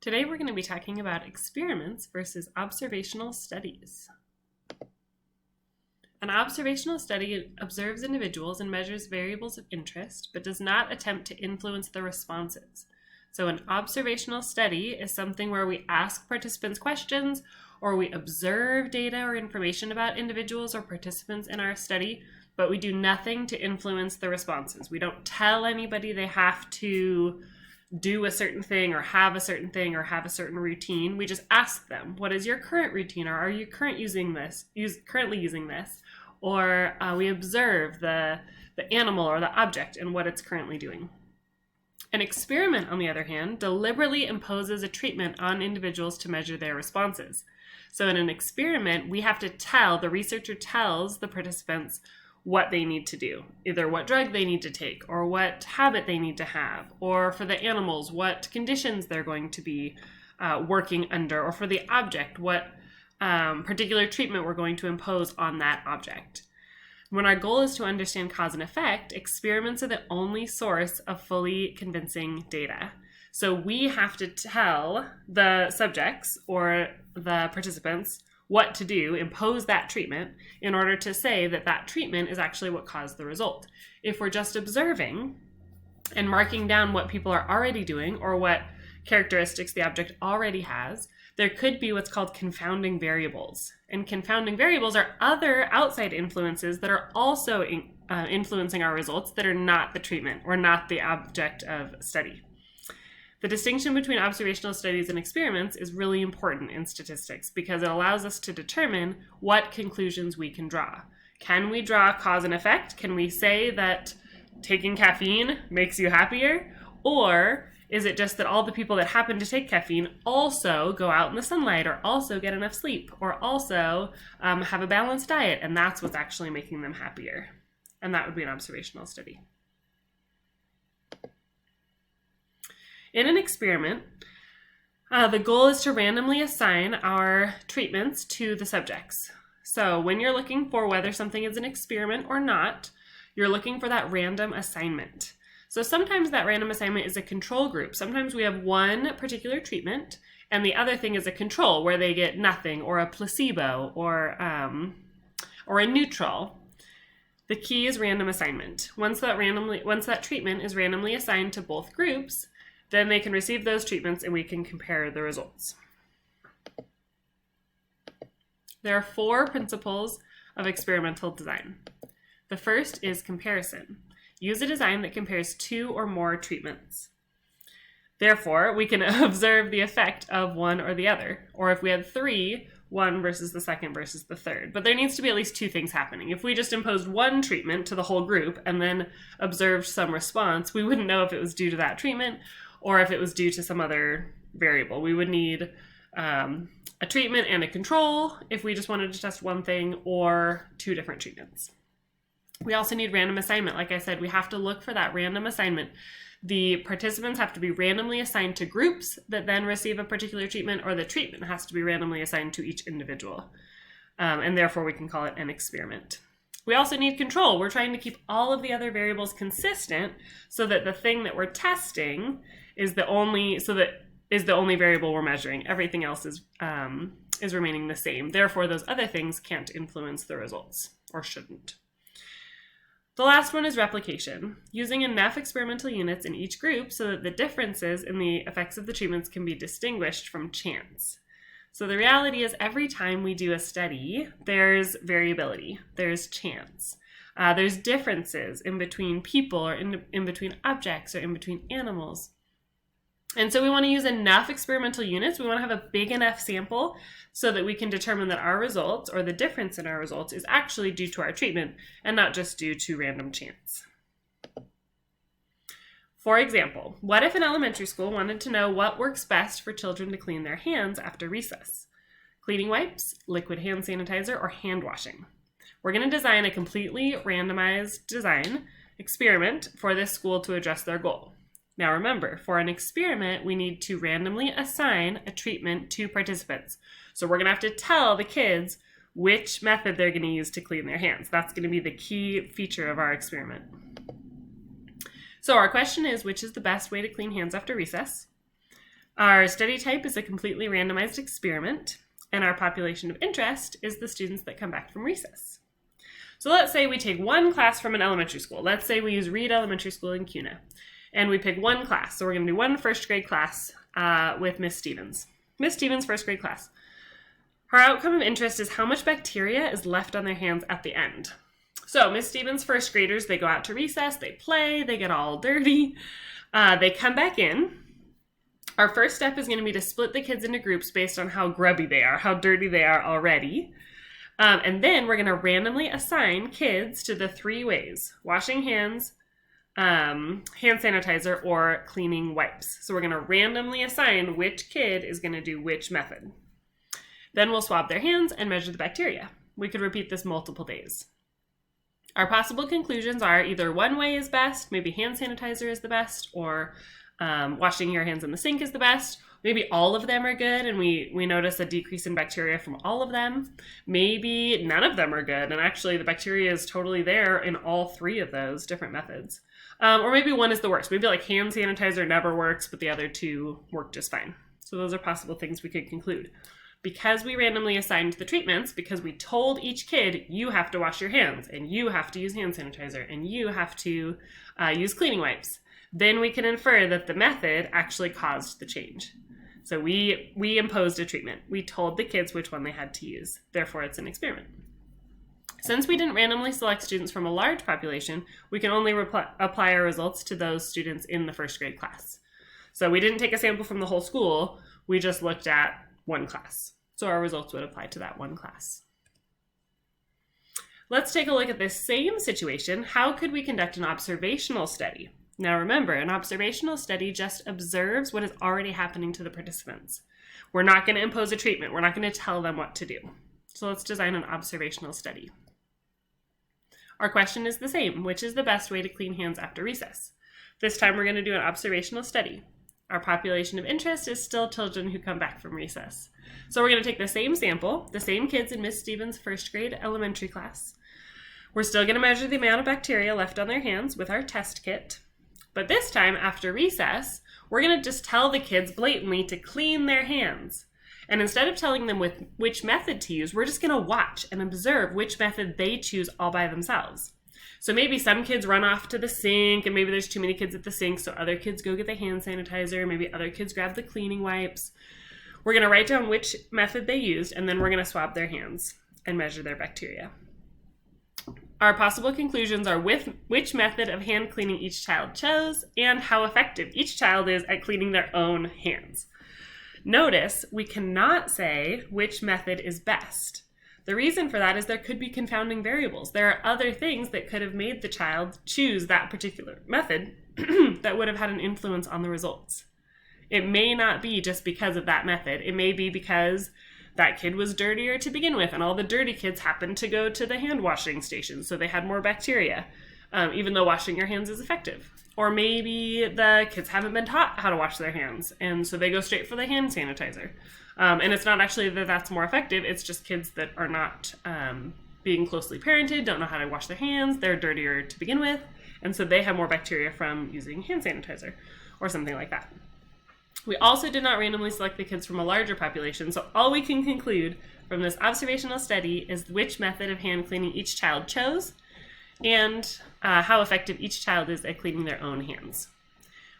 Today we're going to be talking about experiments versus observational studies. An observational study observes individuals and measures variables of interest, but does not attempt to influence the responses. So an observational study is something where we ask participants questions, or we observe data or information about individuals or participants in our study, but we do nothing to influence the responses. We don't tell anybody they have to do a certain thing or have a certain thing or have a certain routine. We just ask them, what is your current routine, or are you currently using this? Or we observe the animal or the object and what it's currently doing. An experiment, on the other hand, deliberately imposes a treatment on individuals to measure their responses. So in an experiment, the researcher tells the participants what they need to do, either what drug they need to take, or what habit they need to have, or for the animals, what conditions they're going to be working under, or for the object, what particular treatment we're going to impose on that object. When our goal is to understand cause and effect, experiments are the only source of fully convincing data. So we have to tell the subjects or the participants what to do, impose that treatment, in order to say that that treatment is actually what caused the result. If we're just observing and marking down what people are already doing or what characteristics the object already has, there could be what's called confounding variables. And confounding variables are other outside influences that are also influencing our results that are not the treatment or not the object of study. The distinction between observational studies and experiments is really important in statistics because it allows us to determine what conclusions we can draw. Can we draw cause and effect? Can we say that taking caffeine makes you happier? Or is it just that all the people that happen to take caffeine also go out in the sunlight, or also get enough sleep, or also have a balanced diet, and that's what's actually making them happier? And that would be an observational study. In an experiment, the goal is to randomly assign our treatments to the subjects. So when you're looking for whether something is an experiment or not, you're looking for that random assignment. So sometimes that random assignment is a control group. Sometimes we have one particular treatment and the other thing is a control where they get nothing, or a placebo, or a neutral. The key is random assignment. Once that treatment is randomly assigned to both groups, then they can receive those treatments and we can compare the results. There are 4 principles of experimental design. The first is comparison. Use a design that compares 2 or more treatments. Therefore, we can observe the effect of one or the other. Or if we had 3, one versus the second versus the third. But there needs to be at least 2 things happening. If we just imposed one treatment to the whole group and then observed some response, we wouldn't know if it was due to that treatment or if it was due to some other variable. We would need a treatment and a control if we just wanted to test one thing, or 2 different treatments. We also need random assignment. Like I said, we have to look for that random assignment. The participants have to be randomly assigned to groups that then receive a particular treatment, or the treatment has to be randomly assigned to each individual. And therefore we can call it an experiment. We also need control. We're trying to keep all of the other variables consistent so that the thing that we're testing is the only variable we're measuring. Everything else is remaining the same. Therefore, those other things can't influence the results, or shouldn't. The last one is replication, using enough experimental units in each group so that the differences in the effects of the treatments can be distinguished from chance. So the reality is every time we do a study, there's variability, there's chance. There's differences in between people, or in between objects, or in between animals. And so we want to use enough experimental units. We want to have a big enough sample so that we can determine that our results, or the difference in our results, is actually due to our treatment and not just due to random chance. For example, what if an elementary school wanted to know what works best for children to clean their hands after recess? Cleaning wipes, liquid hand sanitizer, or hand washing? We're going to design a completely randomized design experiment for this school to address their goal. Now remember, for an experiment, we need to randomly assign a treatment to participants. So we're going to have to tell the kids which method they're going to use to clean their hands. That's going to be the key feature of our experiment. So our question is, which is the best way to clean hands after recess? Our study type is a completely randomized experiment, and our population of interest is the students that come back from recess. So let's say we take one class from an elementary school. Let's say we use Reed Elementary School in Kuna, and we pick one class. So we're going to do one first grade class with Miss Stevens. Miss Stevens' first grade class. Her outcome of interest is how much bacteria is left on their hands at the end. So Miss Stevens' first graders, they go out to recess, they play, they get all dirty, they come back in. Our first step is going to be to split the kids into groups based on how grubby they are, how dirty they are already. And then we're going to randomly assign kids to the 3 ways: washing hands, hand sanitizer, or cleaning wipes. So we're going to randomly assign which kid is going to do which method. Then we'll swab their hands and measure the bacteria. We could repeat this multiple days. Our possible conclusions are either one way is best, maybe hand sanitizer is the best, or washing your hands in the sink is the best. Maybe all of them are good and we notice a decrease in bacteria from all of them. Maybe none of them are good and actually the bacteria is totally there in all 3 of those different methods. Or maybe one is the worst. Maybe like hand sanitizer never works, but the other 2 work just fine. So those are possible things we could conclude. Because we randomly assigned the treatments, because we told each kid, you have to wash your hands, and you have to use hand sanitizer, and you have to use cleaning wipes, then we can infer that the method actually caused the change. So we imposed a treatment. We told the kids which one they had to use. Therefore, it's an experiment. Since we didn't randomly select students from a large population, we can only apply our results to those students in the first grade class. So we didn't take a sample from the whole school. We just looked at one class. So our results would apply to that one class. Let's take a look at this same situation. How could we conduct an observational study? Now remember, an observational study just observes what is already happening to the participants. We're not going to impose a treatment. We're not going to tell them what to do. So let's design an observational study. Our question is the same. Which is the best way to clean hands after recess? This time we're going to do an observational study. Our population of interest is still children who come back from recess. So we're going to take the same sample, the same kids in Miss Stevens' first grade elementary class. We're still going to measure the amount of bacteria left on their hands with our test kit. But this time, after recess, we're going to just tell the kids blatantly to clean their hands. And instead of telling them which method to use, we're just going to watch and observe which method they choose all by themselves. So maybe some kids run off to the sink, and maybe there's too many kids at the sink, so other kids go get the hand sanitizer, maybe other kids grab the cleaning wipes. We're going to write down which method they used, and then we're going to swab their hands and measure their bacteria. Our possible conclusions are which method of hand cleaning each child chose and how effective each child is at cleaning their own hands. Notice we cannot say which method is best. The reason for that is there could be confounding variables. There are other things that could have made the child choose that particular method that would have had an influence on the results. It may not be just because of that method. It may be because that kid was dirtier to begin with, and all the dirty kids happened to go to the hand washing station, so they had more bacteria, even though washing your hands is effective. Or maybe the kids haven't been taught how to wash their hands, and so they go straight for the hand sanitizer. And it's not actually that that's more effective, it's just kids that are not being closely parented, don't know how to wash their hands, they're dirtier to begin with, and so they have more bacteria from using hand sanitizer, or something like that. We also did not randomly select the kids from a larger population, so all we can conclude from this observational study is which method of hand cleaning each child chose and how effective each child is at cleaning their own hands.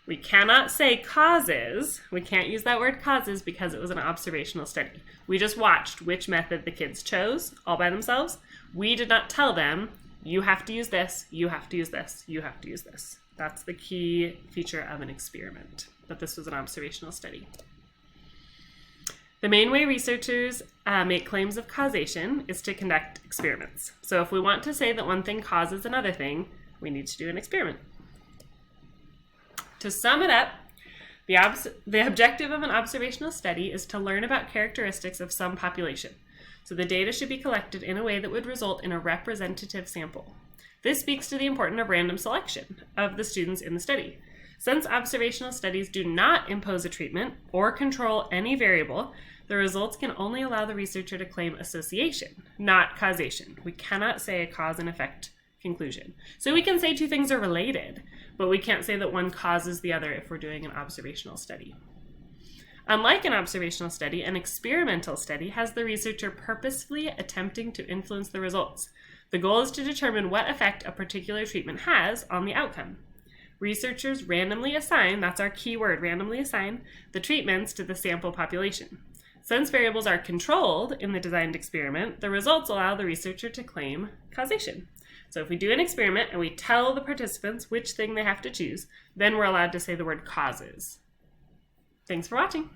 We cannot say causes. We can't use that word causes because it was an observational study. We just watched which method the kids chose all by themselves. We did not tell them, you have to use this, you have to use this, you have to use this. That's the key feature of an experiment. But this was an observational study. The main way researchers make claims of causation is to conduct experiments. So if we want to say that one thing causes another thing, we need to do an experiment. To sum it up, the objective of an observational study is to learn about characteristics of some population. So the data should be collected in a way that would result in a representative sample. This speaks to the importance of random selection of the students in the study. Since observational studies do not impose a treatment or control any variable, the results can only allow the researcher to claim association, not causation. We cannot say a cause and effect conclusion. So we can say two things are related, but we can't say that one causes the other if we're doing an observational study. Unlike an observational study, an experimental study has the researcher purposefully attempting to influence the results. The goal is to determine what effect a particular treatment has on the outcome. Researchers randomly assign, that's our key word, randomly assign, the treatments to the sample population. Since variables are controlled in the designed experiment, the results allow the researcher to claim causation. So if we do an experiment and we tell the participants which thing they have to choose, then we're allowed to say the word causes. Thanks for watching.